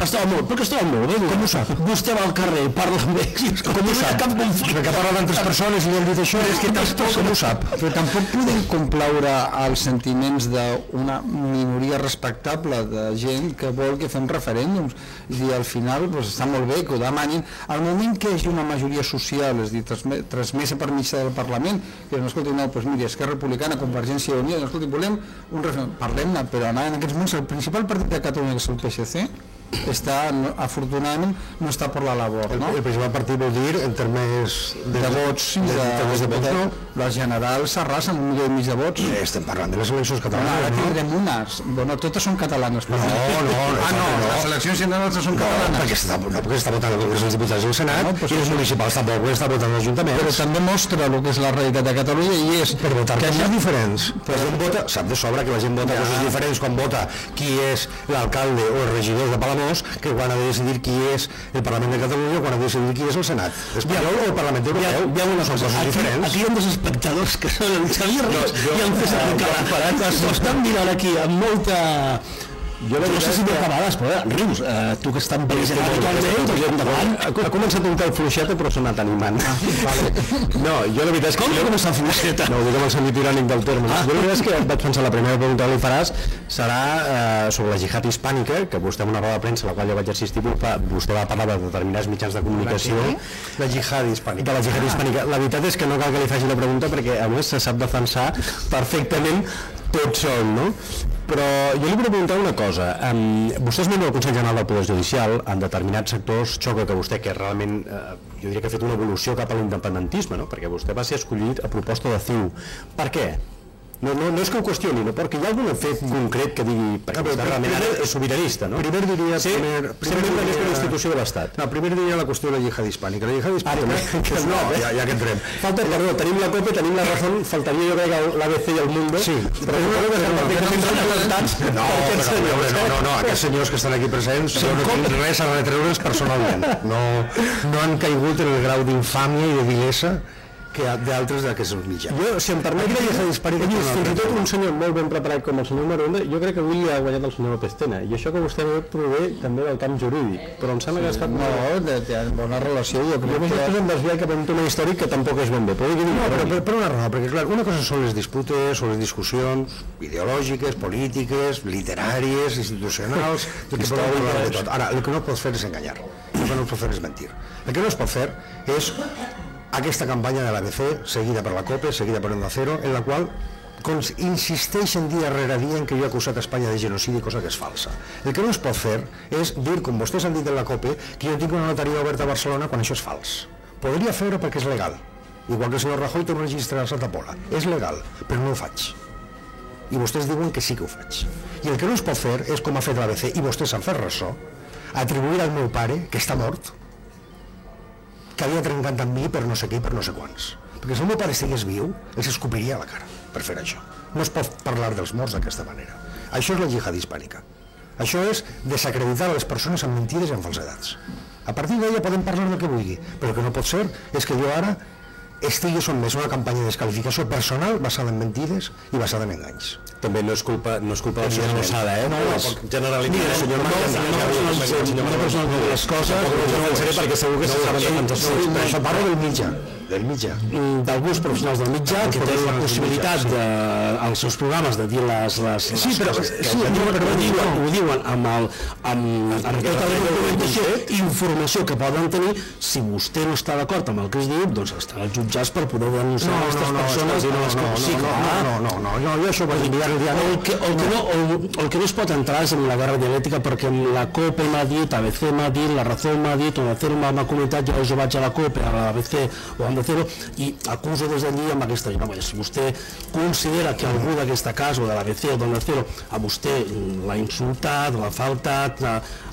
Perquè estava molt bé. Com ho sap? Vostè va al carrer i parla amb ells. Com ho sap? Perquè parla d'altres persones i li han dit això, és que com ho sap? Però tampoc podem complaure els sentiments d'una minoria respectable de gent que vol que fem referèndums. És a dir, al final està molt bé que ho demanin. Al moment que hi hagi una majoria social, és a dir, transmesa per mitjà del Parlament, que no, escolti, no, doncs miri, Esquerra Republicana, Convergència i Unió, escolti, volem un referèndum, parlem-ne, però en aquests moments el principal partit de Catalunya, que és el PSC, afortunadament no està per la labor. El principal partit vol dir en termes de vots, les generals s'arrasen 1,5 milió de vots. Estem parlant de les eleccions catalanes. Ara tindrem unes, bueno, totes són catalanes. No, les eleccions generals són catalanes. Perquè està votant el Congrés dels Diputats i el Senat i els municipals tampoc està votant l'Ajuntament. Però també mostra el que és la realitat de Catalunya i és per votar coses diferents. La gent vota, sap de sobre que la gent vota coses diferents quan vota qui és l'alcalde o els regidors de Palamós que quan ha de decidir qui és el Parlament de Catalunya, quan ha de decidir qui és el Senat espanyol o el Parlament Europeu. Són coses diferents. Aquí hi ha dos espectadors que són el Xavier Ros i el César Alcalá. S'ho estan mirant aquí amb molta... No sé si m'ho acabaràs, però Rius, tu que estàs belitzant habitualment, ha començat un tal fluixeta però s'ha anat animant. No, jo la veritat és que... Com ha començat fluixeta? No, ho dic amb el sentit irònic del terme. Jo la veritat és que vaig pensar la primera pregunta que li faràs serà sobre la jihad hispànica, que vostè en una roda de premsa a la qual jo vaig assistir, vostè va parlar de determinats mitjans de comunicació. La jihad hispànica. De la jihad hispànica. La veritat és que no cal que li faci la pregunta perquè a més se sap defensar perfectament tot sol, no? Però jo li vull preguntar una cosa. Vostè és membre del Consell General del Poder Judicial, en determinats sectors xoca que vostè, que realment jo diria que ha fet una evolució cap a l'independentisme, no? Perquè vostè va ser escollit a proposta de CiU. Per què? No és que ho qüestioni, no? Perquè hi ha algun fet concret que digui perquè vostè realment és sobiranista, no? Primer diria... Sempre és una institució de l'Estat. No, primer diria la qüestió de la jihad hispànica. La jihad hispànica... No, ja que entrem. Perdó, tenim la COPE, tenim la Razón, faltaria jo crec l'ABC i el Mundo. Sí, però no, aquests senyors que estan aquí presents no tinc res a retreure'ls personalment. No han caigut en el grau d'infàmia i de vilesa que d'altres d'aquests mitjans. Jo, si em permet, fins i tot un senyor molt ben preparat com el senyor Marunda, jo crec que avui li ha guanyat el senyor López Tena, i això que vostè prové també del camp jurídic, però em sembla que ha estat bona relació. Jo crec que després em desviat cap a un tema històric que tampoc és ben bé. Per una raó, perquè clar, una cosa són les disputes, són les discussions ideològiques, polítiques, literàries, institucionals, ara, el que no pots fer és enganyar, el que no pots fer és mentir, el que no es pot fer és aquesta campanya de l'ABC, seguida per la COPE, seguida per Onda Cero, en la qual insisteixen dia rere dia en que jo he acusat Espanya de genocidi, cosa que és falsa. El que no es pot fer és dir, com vostès han dit en la COPE, que jo tinc una notaria oberta a Barcelona quan això és fals. Podria fer-ho perquè és legal, igual que el senyor Rajoy té un registre a Santa Pola. És legal, però no ho faig. I vostès diuen que sí que ho faig. I el que no es pot fer és, com ha fet l'ABC, i vostès s'han fet ressò, atribuir al meu pare, que està mort, que havia trencat amb mi per no sé què i per no sé quants. Perquè si el meu pare estigués viu, els escupiria a la cara per fer això. No es pot parlar dels morts d'aquesta manera. Això és la jihad hispànica. Això és desacreditar les persones amb mentides i amb falsedats. A partir d'ella podem parlar del que vulgui, però el que no pot ser és que jo ara estigui sotmès a una campanya de desqualificació personal basada en mentides i basada en enganys. També no és culpa del senyor Lozada, No generalitat. Senyor les coses, perquè segur que se saben defensar. Això parlo del mitjà. d'alguns professionals del mitjà que tenen la possibilitat als seus programes de dir les coses ho diuen amb tota la documentació i informació que poden tenir. Si vostè no està d'acord amb el que es diu, doncs estan els jutjats per poder denunciar aquestes persones. No, jo això ho vaig enviar el dia. El que no es pot entrar és en la guerra dialèctica, perquè la COPE m'ha dit, ABC m'ha dit, la Razón m'ha dit, Onda Cero m'ha comentat, jo vaig a la COPE, a l'ABC o a Onda Cero, i acuso des d'allí amb aquesta gent. Si vostè considera que algú d'aquesta casa, o de l'ABC o d'Onda Cero, a vostè l'ha insultat, l'ha faltat,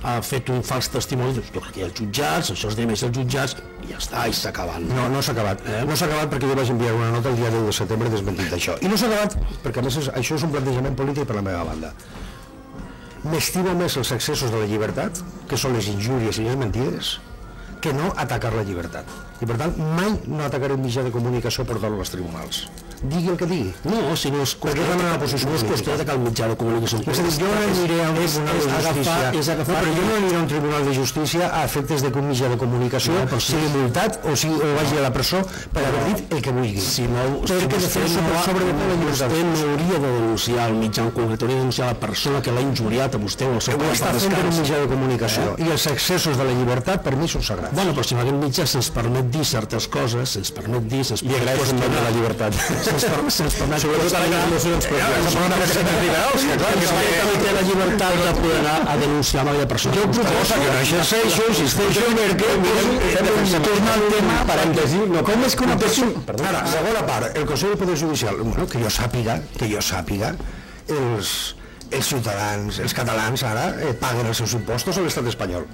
ha fet un fals testimoni, jo crec que hi ha els jutjats, això es demeix als jutjats, i ja està, i s'ha acabat. No s'ha acabat. No s'ha acabat perquè jo vaig enviar una nota el dia 10 de setembre desmentint això. I no s'ha acabat perquè, a més, això és un plantejament polític per la meva banda. M'estimo més els excessos de la llibertat, que són les injúries i les mentides, que no atacar la llibertat. I per tant, mai no atacaré un mitjà de comunicació portant-lo als tribunals. digui el que digui. No, si no és qüestió de que el mitjà de comunicació... És a dir, jo no aniré a un tribunal de justícia, però jo no aniré a un tribunal de justícia a efectes de que un mitjà de comunicació sigui multat o vagi a la presó per haver dit el que vulgui. Perquè defenso per sobre de tot la llibertat. Vostè no hauria de denunciar el mitjà en concret, hauria de denunciar la persona que l'ha injuriat a vostè o al seu ho està fent en un mitjà de comunicació i els excessos de la llibertat per mi són sagrats. Bueno, però si en aquest mitjà se'ns permet dir certes coses, se'ns permet dir, se'ns permet qüestionar la llibertat, se'ns permet que té la llibertat de poder anar a denunciar amb aquella persona. Jo proposo que no exerceixo, insisteixo perquè torna al tema parèntesi, no, com és que una persona... Ara, segona part, el Consell del Poder Judicial, bueno, que jo sàpiga, els ciutadans, els catalans ara paguen els seus impostos a l'estat espanyol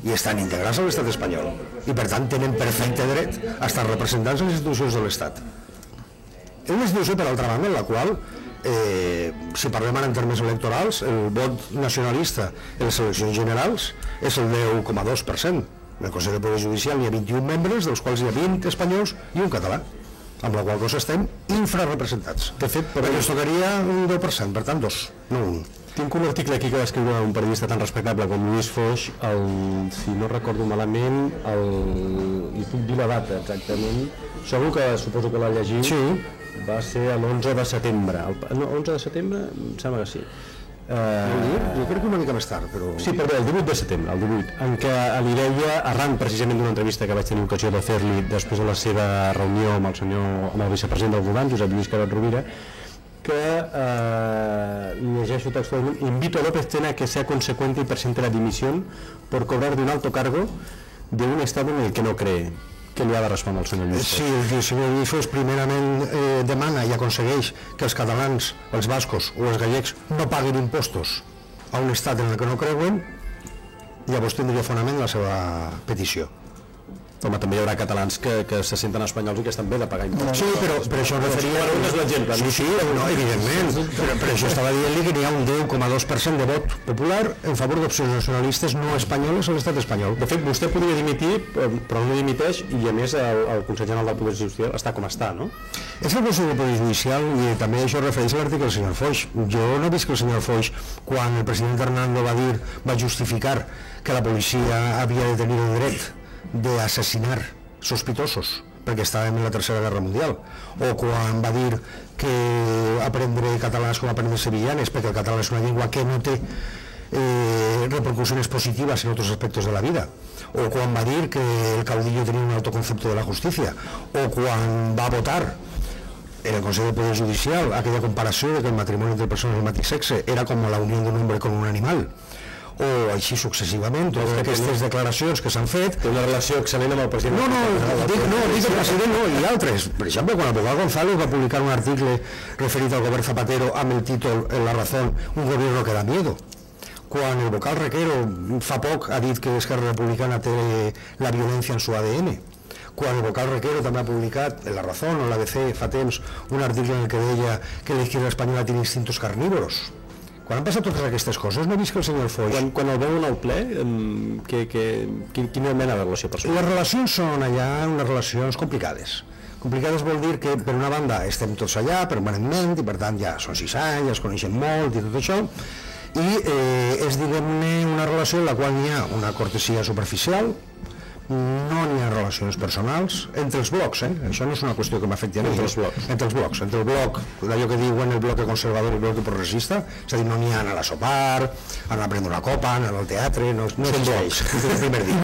i estan integrats a l'estat espanyol i per tant tenen perfecte dret a estar representats en les institucions de l'estat. És una institució, per altra banda, en la qual si parlem ara en termes electorals, el vot nacionalista en les eleccions generals és el 10,2%. En el Consell del Poder Judicial hi ha 21 membres, dels quals hi ha 20 espanyols i un català, amb la qual cosa estem infrarrepresentats. De fet, per ens tocaria un 10%, per tant 2, no 1. Tinc un article aquí que va escriure un periodista tan respectable com Lluís Foix, si no recordo malament, i puc dir la data exactament, segur que suposo que l'ha llegit, sí. Va ser l'11 de setembre, no, 11 de setembre? Em sembla que sí. Jo crec que una mica més tard, però... Sí, perdó, el 18 de setembre, el 18, en què li deia, arran precisament d'una entrevista que vaig tenir ocasió de fer-li després de la seva reunió amb el vicepresident del govern, Josep Lluís Carod Rovira, que llegeixo textualmente: invito a López Tena a que sea consecuente y presente la dimisión por cobrar de un alto cargo de un estado en el que no cree. Què li ha de respondre el senyor Lluís? Sí, el senyor Lluís Foix primerament demana i aconsegueix que els catalans, els bascos o els gallecs no paguin impostos a un estat en el que no creuen, llavors tindria fonament la seva petició. Home, també hi haurà catalans que se senten espanyols i que estan bé de pagar impostos. Sí, però això referia... Un és l'exemple. Sí, no, evidentment. Per això estava dient-li que n'hi ha un 10,2% de vot popular en favor d'opcions nacionalistes no espanyoles a l'estat espanyol. De fet, vostè podria dimitir, però no dimiteix, i a més el Consell General del Poder Judicial està com està, no? És el Consell del Poder Judicial i també això refereix a l'article del senyor Foix. Jo no he vist que el senyor Foix, quan el president Hernando va justificar que la policia havia de tenir el dret d'assassinar sospitosos perquè estàvem en la Tercera Guerra Mundial, o quan va dir que aprendre català és com aprendre sevillanes perquè el català és una llengua que no té repercusiones positivas en otros aspectos de la vida, o quan va dir que el caudillo tenía un alto concepto de la justicia, o quan va votar en el Consell del Poder Judicial aquella comparació de que el matrimoni entre persones del mateix sexe era com la unió d'un hombre con un animal, o així successivament, totes aquestes declaracions que s'han fet. Té una relació excel·lent amb el president. No, dic el president no, i altres. Per exemple, quan el Bocal González va publicar un article referit al govern Zapatero amb el títol en La Razón, un gobierno que da miedo. Quan el Bocal Requero fa poc ha dit que Esquerra Republicana té la violència en su ADN. Quan el Bocal Requero també ha publicat en La Razón o en l'ABC fa temps un article en el que deia que la izquierda espanyola tiene instintos carnívoros. Quan han passat totes aquestes coses, no he vist que el senyor Foix... Quan el veuen al ple, quina mena de relació personal? Les relacions són allà unes relacions complicades. Complicades vol dir que, per una banda, estem tots allà permanentment, i per tant ja són 6 anys, ja es coneixen molt i tot això, i és, diguem-ne, una relació en la qual hi ha una cortesia superficial, no n'hi ha relacions personals entre els blocs, això no és una qüestió que m'afecti a mi, entre els blocs, entre el bloc, d'allò que diuen el bloc conservador i el bloc progressista, és a dir, no n'hi ha anar a sopar, anar a prendre una copa, anar al teatre, no existeix, el primer dia.